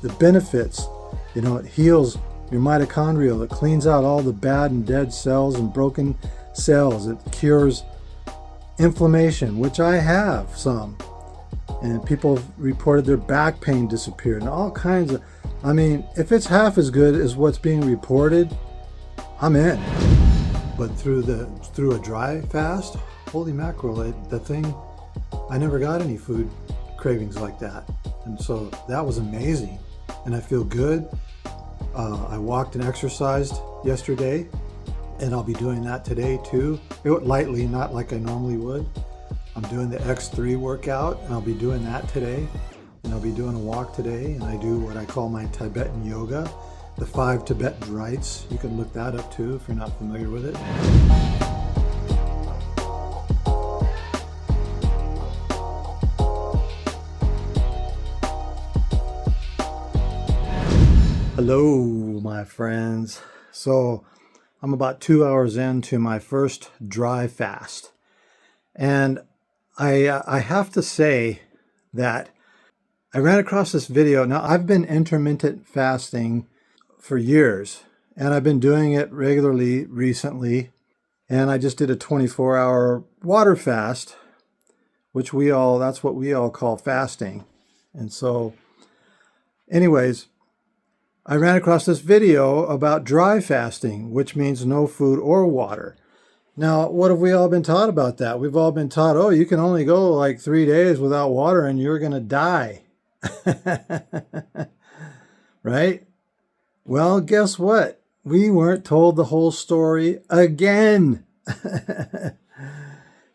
the benefits. It heals your mitochondria. It cleans out all the bad and dead cells and broken cells. It cures inflammation, which I have some. And people have reported their back pain disappeared and all kinds of, if it's half as good as what's being reported, I'm in. But through a dry fast, holy mackerel, I never got any food cravings like that. And so that was amazing. And I feel good. I walked and exercised yesterday, and I'll be doing that today too. Lightly, not like I normally would. I'm doing the X3 workout, and I'll be doing that today. And I'll be doing a walk today, and I do what I call my Tibetan yoga, the 5 Tibetan rites. You can look that up too if you're not familiar with it. Hello, my friends. So I'm about 2 hours into my first dry fast. And I have to say that I ran across this video. Now, I've been intermittent fasting for years, and I've been doing it regularly recently. And I just did a 24-hour water fast, which that's what we all call fasting. And so anyways, I ran across this video about dry fasting, which means no food or water. Now, what have we all been taught about that? We've all been taught, oh, you can only go like 3 days without water and you're going to die. Right? Well, guess what? We weren't told the whole story again.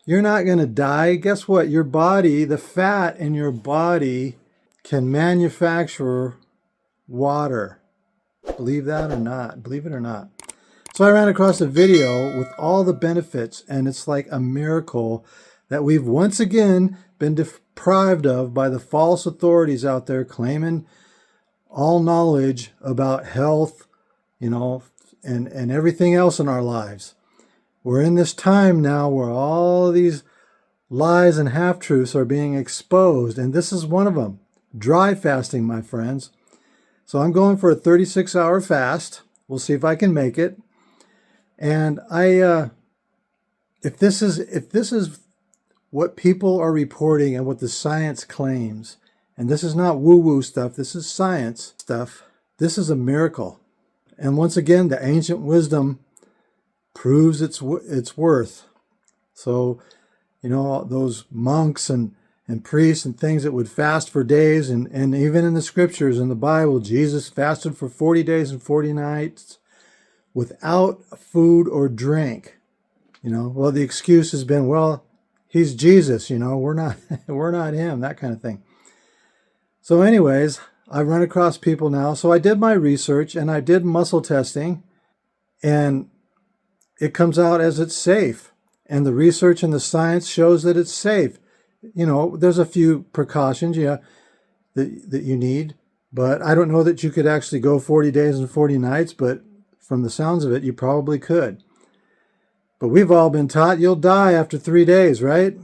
You're not going to die. Guess what? Your body, the fat in your body can manufacture water. Believe that or not? Believe it or not. So I ran across a video with all the benefits, and it's like a miracle that we've once again been deprived of by the false authorities out there claiming all knowledge about health, and everything else in our lives. We're in this time now where all these lies and half-truths are being exposed, and this is one of them. Dry fasting, my friends. So I'm going for a 36-hour fast. We'll see if I can make it. And if this is what people are reporting and what the science claims, and this is not woo-woo stuff, this is science stuff, this is a miracle. And once again, the ancient wisdom proves its worth. So, those monks and priests and things that would fast for days, and even in the scriptures in the Bible, Jesus fasted for 40 days and 40 nights without food or drink. Well, the excuse has been, well, he's Jesus, we're not him, that kind of thing. So anyways, I run across people now. So I did my research and I did muscle testing, and it comes out as it's safe. And the research and the science shows that it's safe. There's a few precautions, that you need, but I don't know that you could actually go 40 days and 40 nights, but from the sounds of it, you probably could. But we've all been taught you'll die after 3 days, right?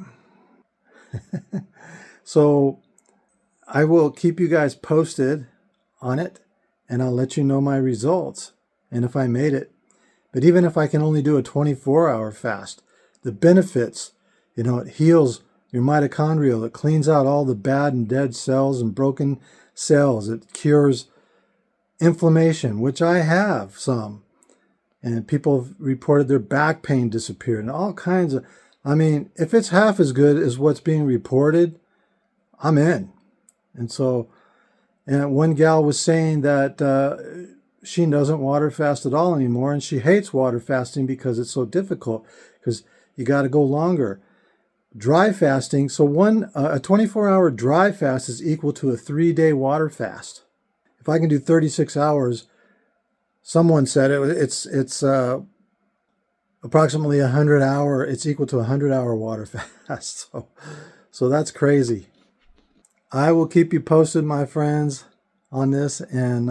So I will keep you guys posted on it, and I'll let you know my results and if I made it. But even if I can only do a 24-hour fast, the benefits, it heals your mitochondria. It cleans out all the bad and dead cells and broken cells. It cures inflammation, which I have some. And people have reported their back pain disappeared and all kinds of, if it's half as good as what's being reported, I'm in. And so, and one gal was saying that she doesn't water fast at all anymore, and she hates water fasting because it's so difficult, because you got to go longer. Dry fasting, so a 24-hour dry fast is equal to a 3-day water fast. If I can do 36 hours, someone said it's approximately 100-hour. It's equal to a 100-hour water fast. So that's crazy. I will keep you posted, my friends, on this, and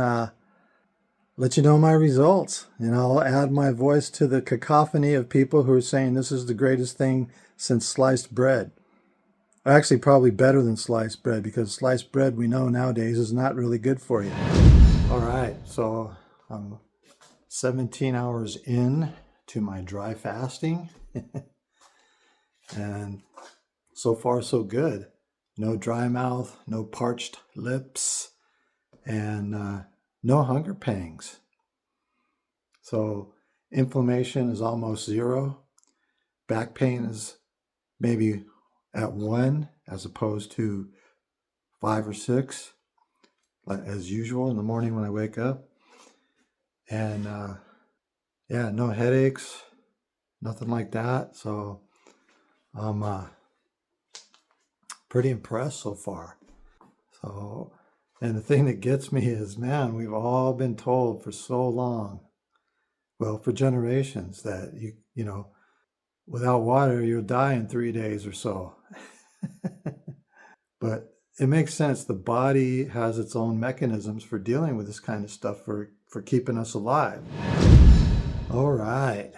let you know my results. And I'll add my voice to the cacophony of people who are saying this is the greatest thing since sliced bread. Actually, probably better than sliced bread, because sliced bread we know nowadays is not really good for you. All right, so I'm 17 hours in to my dry fasting, and so far so good. No dry mouth, no parched lips, and no hunger pangs. So inflammation is almost zero. Back pain is maybe at 1 as opposed to 5 or 6, as usual in the morning when I wake up. And yeah, no headaches, nothing like that. So I'm pretty impressed so far. So, and the thing that gets me is, man, we've all been told for so long, well, for generations, that you know, without water, you'll die in 3 days or so. But it makes sense. The body has its own mechanisms for dealing with this kind of stuff, for keeping us alive. All right.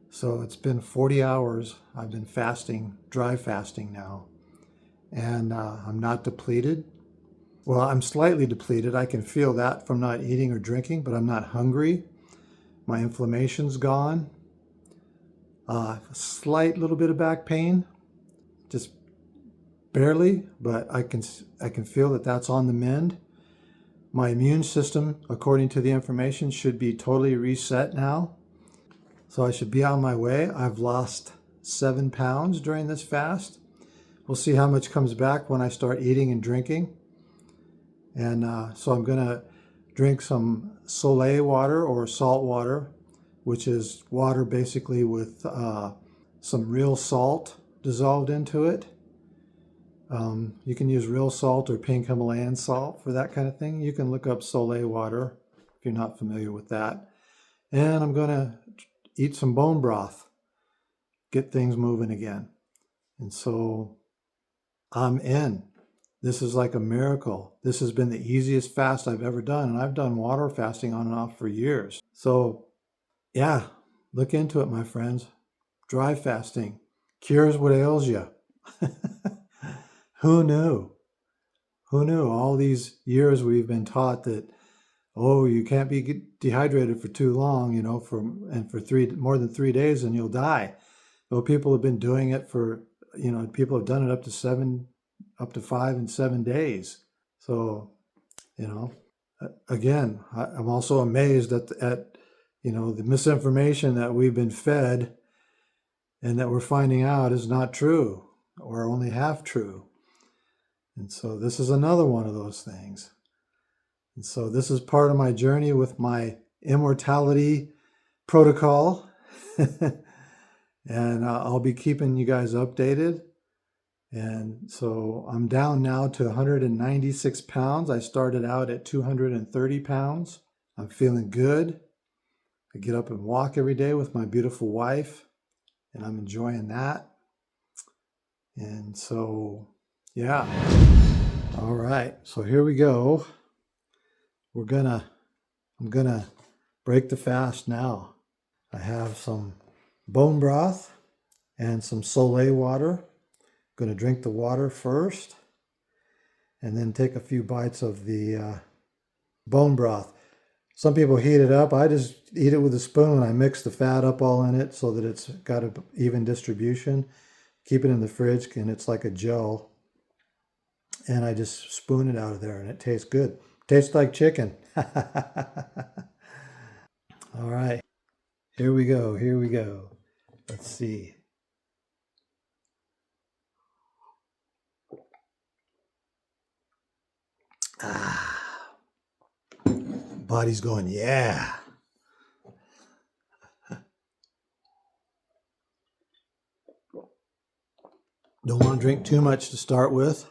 So it's been 40 hours. I've been fasting, dry fasting now. And I'm not depleted. Well, I'm slightly depleted. I can feel that from not eating or drinking, but I'm not hungry. My inflammation's gone. A slight little bit of back pain, just barely, but I can feel that that's on the mend. My immune system, according to the information, should be totally reset now. So I should be on my way. I've lost 7 pounds during this fast. We'll see how much comes back when I start eating and drinking. And so I'm going to drink some Soleil water, or salt water, which is water basically with some real salt dissolved into it. You can use real salt or pink Himalayan salt for that kind of thing. You can look up Soleil water if you're not familiar with that. And I'm going to eat some bone broth, get things moving again. And so I'm in. This is like a miracle. This has been the easiest fast I've ever done. And I've done water fasting on and off for years. So yeah, look into it, my friends. Dry fasting cures what ails you. Who knew? Who knew? All these years we've been taught that, oh, you can't be dehydrated for too long, you know, for more than 3 days and you'll die. Well, people have been doing it for, you know, people have done it up to 5 and 7 days. So, you know, again, I'm also amazed at, you know, the misinformation that we've been fed and that we're finding out is not true, or only half true. And so this is another one of those things. And so this is part of my journey with my immortality protocol. And I'll be keeping you guys updated. And so I'm down now to 196 pounds. I started out at 230 pounds. I'm feeling good. I get up and walk every day with my beautiful wife, and I'm enjoying that. And so, yeah. All right. So here we go. I'm gonna break the fast now. I have some bone broth and some Soleil water. I'm gonna drink the water first, and then take a few bites of the bone broth. Some people heat it up. I just eat it with a spoon. I mix the fat up all in it so that it's got an even distribution. Keep it in the fridge, and it's like a gel. And I just spoon it out of there, and it tastes good. Tastes like chicken. All right, here we go. Here we go. Let's see. Ah, body's going, yeah. Don't want to drink too much to start with.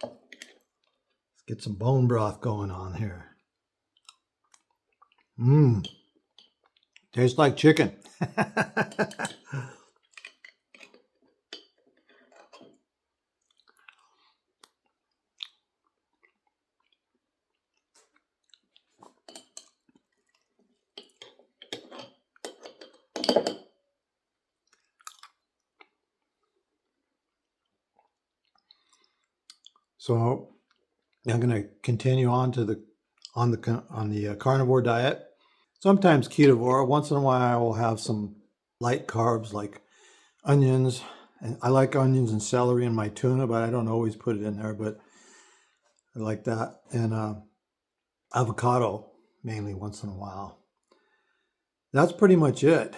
Let's get some bone broth going on here. Mmm. Tastes like chicken. So I'm going to continue on to on the carnivore diet. Sometimes ketovore. Once in a while, I will have some light carbs like onions, and I like onions and celery in my tuna, but I don't always put it in there. But I like that, and avocado mainly once in a while. That's pretty much it,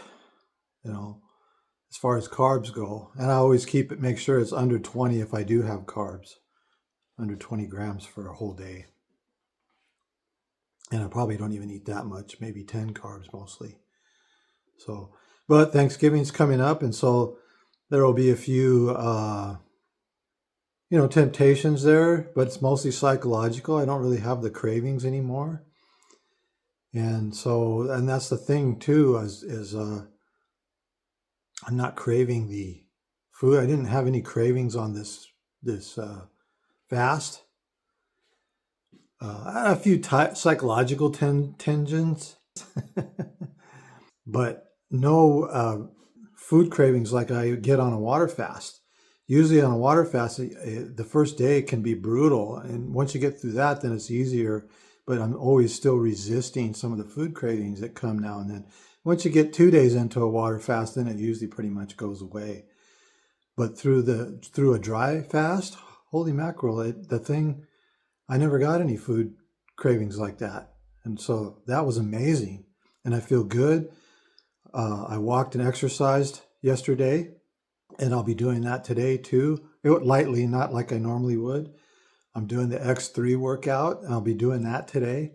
as far as carbs go. And I always make sure it's under 20 if I do have carbs, under 20 grams for a whole day. And I probably don't even eat that much, maybe 10 carbs mostly. So, but Thanksgiving's coming up, and so there will be a few, temptations there, but it's mostly psychological. I don't really have the cravings anymore. And that's the thing too, is I'm not craving the food. I didn't have any cravings on this fast. A few psychological tensions, but no food cravings like I get on a water fast. Usually on a water fast, the first day can be brutal, and once you get through that, then it's easier. But I'm always still resisting some of the food cravings that come now and then. Once you get 2 days into a water fast, then it usually pretty much goes away. But through a dry fast, holy mackerel, I never got any food cravings like that. And so that was amazing. And I feel good. I walked and exercised yesterday, and I'll be doing that today too. Lightly, not like I normally would. I'm doing the X3 workout, and I'll be doing that today.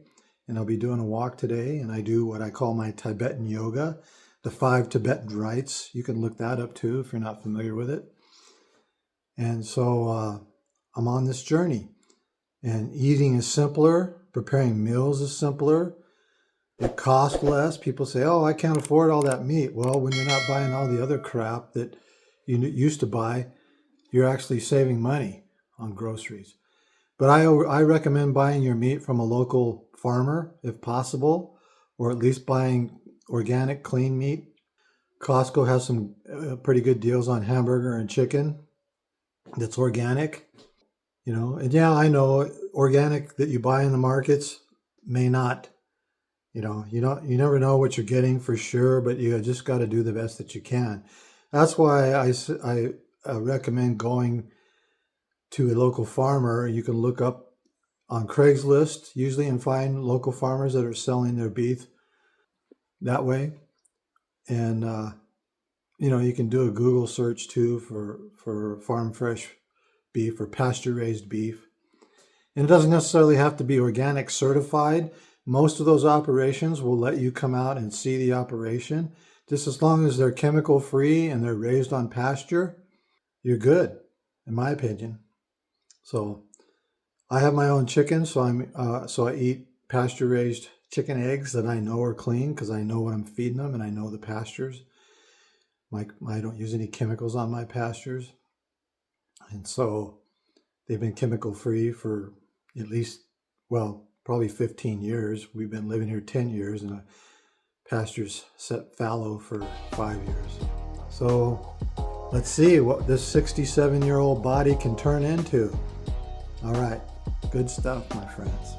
And I'll be doing a walk today. And I do what I call my Tibetan yoga, the 5 Tibetan rites. You can look that up too if you're not familiar with it. And so I'm on this journey. And eating is simpler. Preparing meals is simpler. It costs less. People say, oh, I can't afford all that meat. Well, when you're not buying all the other crap that you used to buy, you're actually saving money on groceries. But I recommend buying your meat from a local farmer if possible, or at least buying organic, clean meat. Costco has some pretty good deals on hamburger and chicken that's organic. And yeah, I know organic that you buy in the markets may not, you never know what you're getting for sure, but you just got to do the best that you can. That's why I recommend going to a local farmer. You can look up on Craigslist usually and find local farmers that are selling their beef that way. And, you can do a Google search too for farm fresh beef or pasture raised beef. And it doesn't necessarily have to be organic certified. Most of those operations will let you come out and see the operation. Just as long as they're chemical free and they're raised on pasture, you're good, in my opinion. So I have my own chicken, so I eat pasture raised chicken eggs that I know are clean because I know what I'm feeding them and I know the pastures. I don't use any chemicals on my pastures. And so they've been chemical free for at least, probably 15 years. We've been living here 10 years, and the pastures set fallow for 5 years. So let's see what this 67-year-old body can turn into. All right, good stuff, my friends.